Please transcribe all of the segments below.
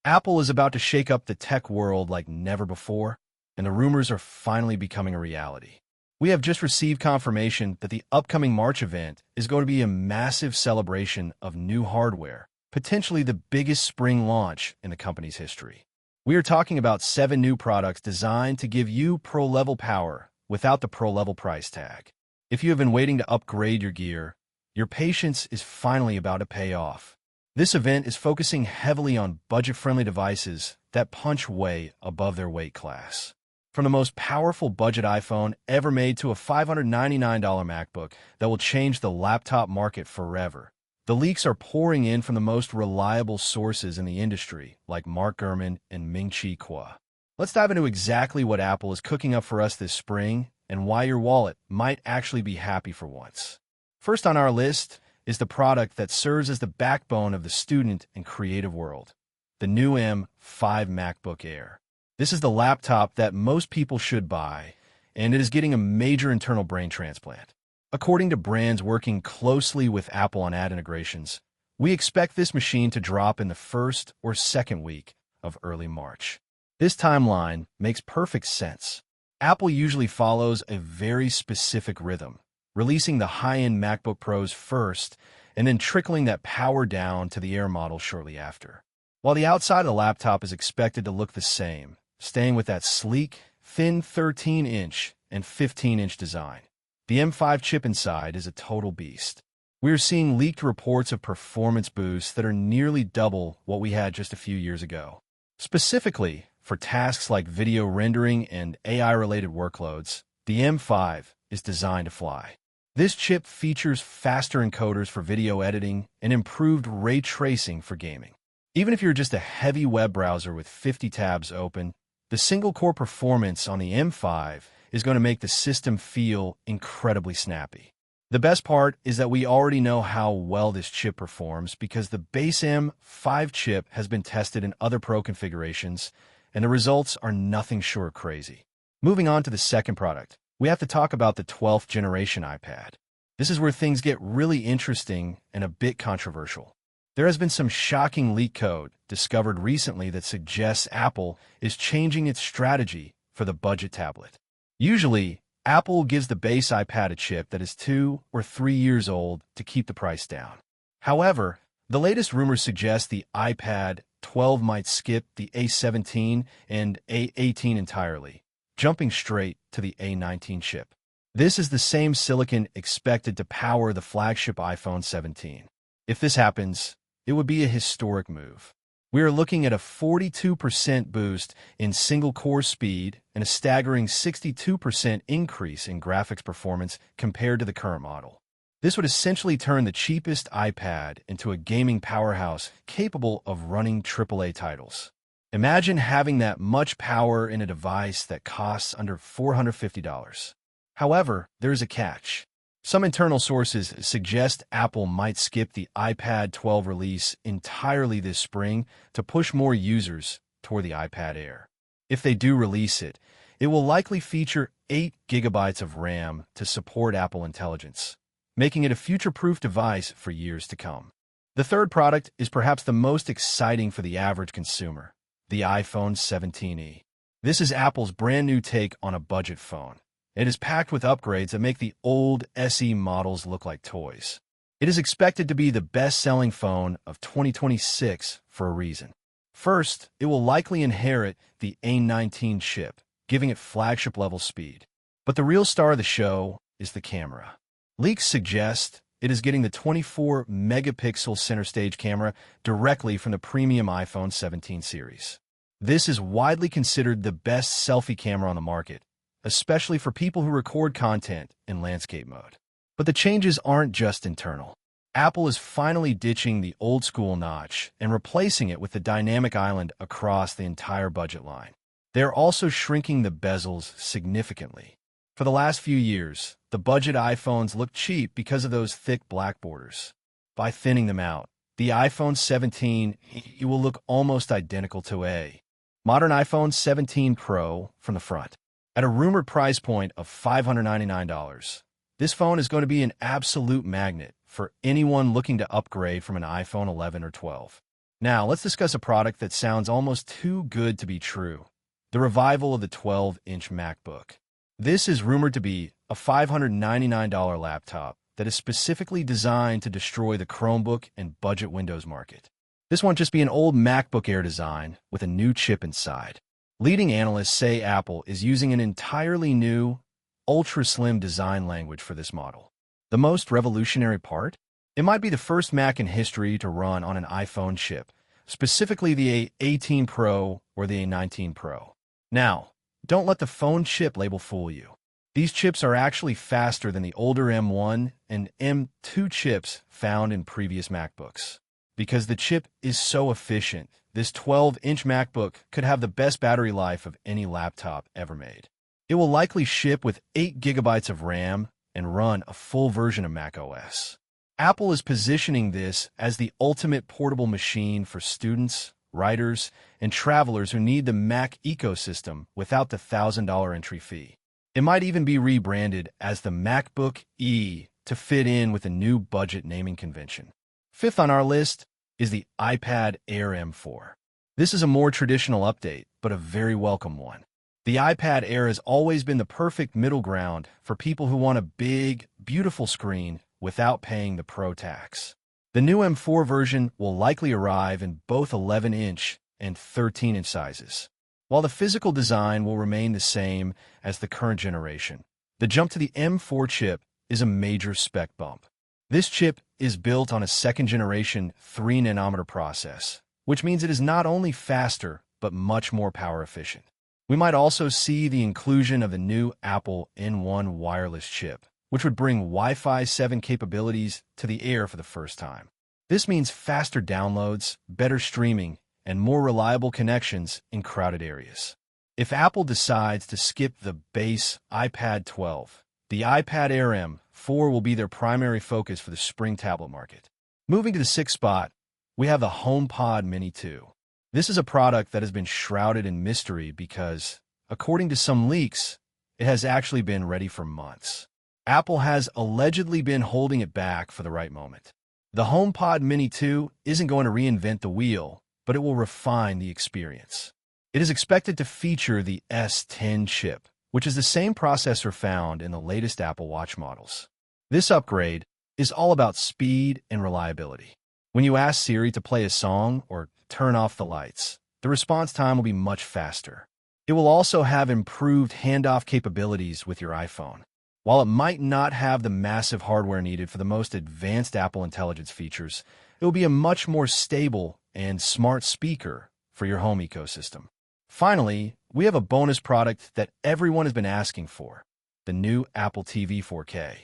Apple is about to shake up the tech world like never before, and the rumors are finally becoming a reality. We have just received confirmation that the upcoming March event is going to be a massive celebration of new hardware, potentially the biggest spring launch in the company's history. We are talking about 7 new products designed to give you pro-level power without the pro-level price tag. If you have been waiting to upgrade your gear, your patience is finally about to pay off. This event is focusing heavily on budget-friendly devices that punch way above their weight class. From the most powerful budget iPhone ever made to a $599 MacBook that will change the laptop market forever. The leaks are pouring in from the most reliable sources in the industry, like Mark Gurman and Ming-Chi Kuo. Let's dive into exactly what Apple is cooking up for us this spring and why your wallet might actually be happy for once. First on our list is the product that serves as the backbone of the student and creative world, the new M5 MacBook Air. This is the laptop that most people should buy, and it is getting a major internal brain transplant. According to brands working closely with Apple on ad integrations, we expect this machine to drop in the first or second week of early March. This timeline makes perfect sense. Apple usually follows a very specific rhythm, releasing the high-end MacBook Pros first and then trickling that power down to the Air model shortly after. While the outside of the laptop is expected to look the same, staying with that sleek, thin 13-inch and 15-inch design, the M5 chip inside is a total beast. We are seeing leaked reports of performance boosts that are nearly double what we had just a few years ago. Specifically, for tasks like video rendering and AI-related workloads, the M5 is designed to fly. This chip features faster encoders for video editing and improved ray tracing for gaming. Even if you're just a heavy web browser with 50 tabs open, the single-core performance on the M5 is going to make the system feel incredibly snappy. The best part is that we already know how well this chip performs because the base M5 chip has been tested in other Pro configurations, and the results are nothing short of crazy. Moving on to the second product, we have to talk about the 12th generation iPad. This is where things get really interesting and a bit controversial. There has been some shocking leak code discovered recently that suggests Apple is changing its strategy for the budget tablet. Usually, Apple gives the base iPad a chip that is 2 or 3 years old to keep the price down. However, the latest rumors suggest the iPad 12 might skip the A17 and A18 entirely, jumping straight to the A19 chip. This is the same silicon expected to power the flagship iPhone 17. If this happens, it would be a historic move. We are looking at a 42% boost in single-core speed and a staggering 62% increase in graphics performance compared to the current model. This would essentially turn the cheapest iPad into a gaming powerhouse capable of running AAA titles. Imagine having that much power in a device that costs under $450. However, there is a catch. Some internal sources suggest Apple might skip the iPad 12 release entirely this spring to push more users toward the iPad Air. If they do release it, it will likely feature 8 GB of RAM to support Apple Intelligence, making it a future-proof device for years to come. The third product is perhaps the most exciting for the average consumer, the iPhone 17e. This is Apple's brand new take on a budget phone. It is packed with upgrades that make the old SE models look like toys. It is expected to be the best-selling phone of 2026 for a reason. First, it will likely inherit the A19 chip, giving it flagship-level speed. But the real star of the show is the camera. Leaks suggest it is getting the 24-megapixel center stage camera directly from the premium iPhone 17 series. This is widely considered the best selfie camera on the market, especially for people who record content in landscape mode. But the changes aren't just internal. Apple is finally ditching the old-school notch and replacing it with the dynamic island across the entire budget line. They're also shrinking the bezels significantly. For the last few years, the budget iPhones look cheap because of those thick black borders. By thinning them out, the iPhone 17 will look almost identical to a modern iPhone 17 Pro from the front. At a rumored price point of $599, this phone is going to be an absolute magnet for anyone looking to upgrade from an iPhone 11 or 12. Now, let's discuss a product that sounds almost too good to be true: the revival of the 12-inch MacBook. This is rumored to be a $599 laptop that is specifically designed to destroy the Chromebook and budget Windows market. This won't just be an old MacBook Air design with a new chip inside. Leading analysts say Apple is using an entirely new, ultra-slim design language for this model. The most revolutionary part? It might be the first Mac in history to run on an iPhone chip, specifically the A18 Pro or the A19 Pro. Now, don't let the phone chip label fool you. These chips are actually faster than the older M1 and M2 chips found in previous MacBooks. Because the chip is so efficient, this 12-inch MacBook could have the best battery life of any laptop ever made. It will likely ship with 8 GB of RAM and run a full version of macOS. Apple is positioning this as the ultimate portable machine for students, writers, and travelers who need the Mac ecosystem without the $1,000 entry fee. It might even be rebranded as the MacBook E to fit in with a new budget naming convention. Fifth on our list is the iPad Air M4. This is a more traditional update, but a very welcome one. The iPad Air has always been the perfect middle ground for people who want a big, beautiful screen without paying the Pro tax. The new M4 version will likely arrive in both 11-inch and 13-inch sizes. While the physical design will remain the same as the current generation, the jump to the M4 chip is a major spec bump. This chip is built on a second-generation 3-nanometer process, which means it is not only faster, but much more power efficient. We might also see the inclusion of the new Apple N1 wireless chip, which would bring Wi-Fi 7 capabilities to the Air for the first time. This means faster downloads, better streaming, and more reliable connections in crowded areas. If Apple decides to skip the base iPad 12, the iPad Air M4 will be their primary focus for the spring tablet market. Moving to the sixth spot, we have the HomePod Mini 2. This is a product that has been shrouded in mystery because, according to some leaks, it has actually been ready for months. Apple has allegedly been holding it back for the right moment. The HomePod Mini 2 isn't going to reinvent the wheel, but it will refine the experience. It is expected to feature the S10 chip, which is the same processor found in the latest Apple Watch models. This upgrade is all about speed and reliability. When you ask Siri to play a song or turn off the lights, the response time will be much faster. It will also have improved handoff capabilities with your iPhone. While it might not have the massive hardware needed for the most advanced Apple Intelligence features, it will be a much more stable and smart speaker for your home ecosystem. Finally, we have a bonus product that everyone has been asking for: the new Apple TV 4K.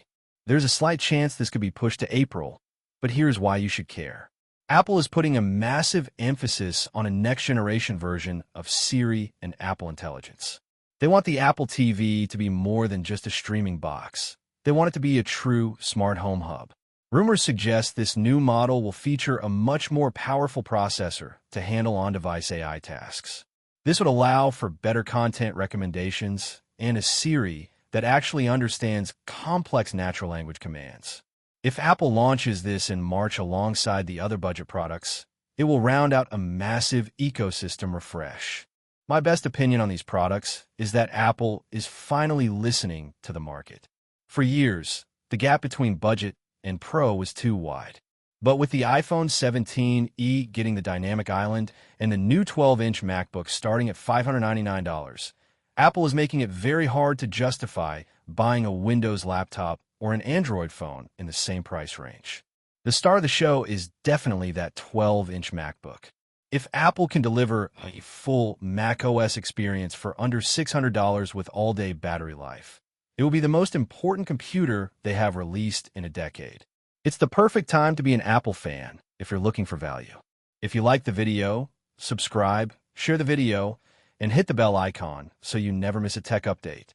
There's a slight chance this could be pushed to April, but here's why you should care. Apple is putting a massive emphasis on a next-generation version of Siri and Apple Intelligence. They want the Apple TV to be more than just a streaming box. They want it to be a true smart home hub. Rumors suggest this new model will feature a much more powerful processor to handle on-device AI tasks. This would allow for better content recommendations and a Siri that actually understands complex natural language commands. If Apple launches this in March alongside the other budget products, it will round out a massive ecosystem refresh. My best opinion on these products is that Apple is finally listening to the market. For years, the gap between budget and Pro was too wide. But with the iPhone 17e getting the dynamic island and the new 12-inch MacBook starting at $599, Apple is making it very hard to justify buying a Windows laptop or an Android phone in the same price range. The star of the show is definitely that 12-inch MacBook. If Apple can deliver a full macOS experience for under $600 with all-day battery life, it will be the most important computer they have released in a decade. It's the perfect time to be an Apple fan if you're looking for value. If you like the video, subscribe, share the video, and hit the bell icon so you never miss a tech update.